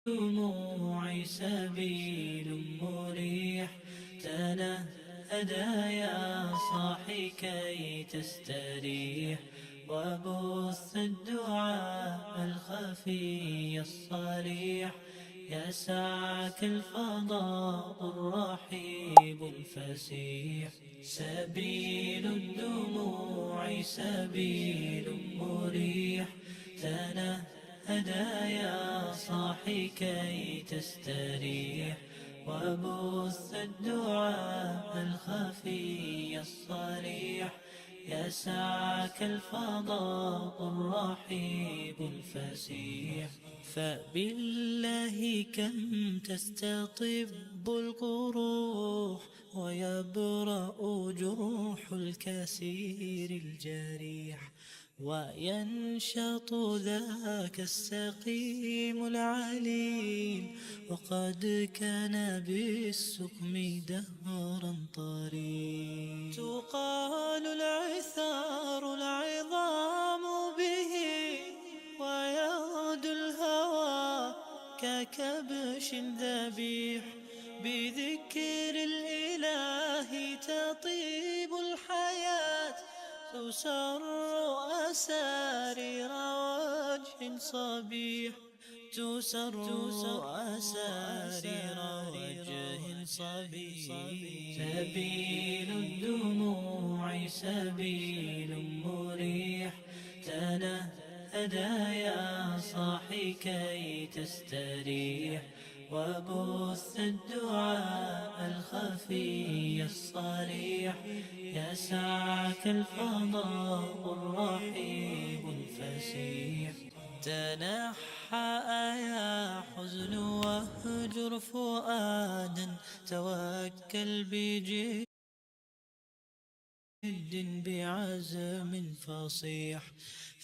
دموع سبيل مريح، تنهدى يا صاحي كي تستريح، وبث الدعاء الخفي الصريح، يسعك الفضاء الرحيب الفسيح. سبيل الدموع سبيل مريح، تنهدى يا صاحي كي تستريح، وبث الدعاء الخفي الصريح، يسعك الفضاء الرحيب الفسيح. فبالله كم تستطب القروح، ويبرأ جروح الكسير الجريح، وينشط ذاك السقيم العليل، وقد كان بالسقم دهرا طريق. تقال العثار العظام به، ويغدو الهوى ككبش ذبيح، بذكر الإله تطيب الحياة، تسر أسارير وجه صبيح، تسر أسارير وجه صبيح. سبيل الدموع سبيل مريح، تنهدى يا صاحي كي تستريح، وبث الدعاء الخفي الصريح، يسعك الفضاء الرحيب الفسيح. تنحى يا حزن واهجر فؤادا، توكل بجد بعزم فصيح،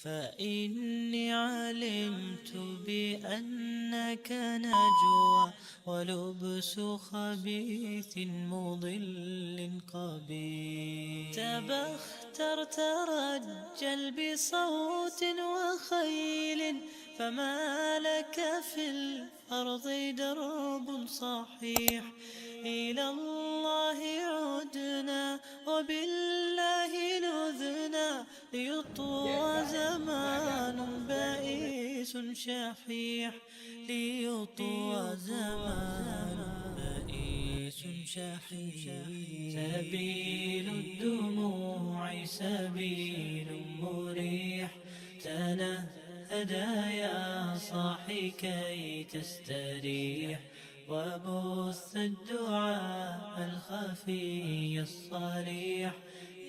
فإني علمت بأنك نجوى، ولبس خبيث مضل قبيح. تبختر ترجل بصوت وخيل، فما لك في الأرض درب صحيح. إلى الله عدنا وبالله نذنا، ليطوى زمان بائس شحيح، ليطوى زمان بائس شحيح. سبيل الدموع سبيل مريح، تنهدى يا صاحي كي تستريح، وبث الدعاء الخفي الصريح،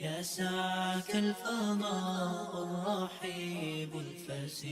يسعك الفضاء الرحيب الفسيح.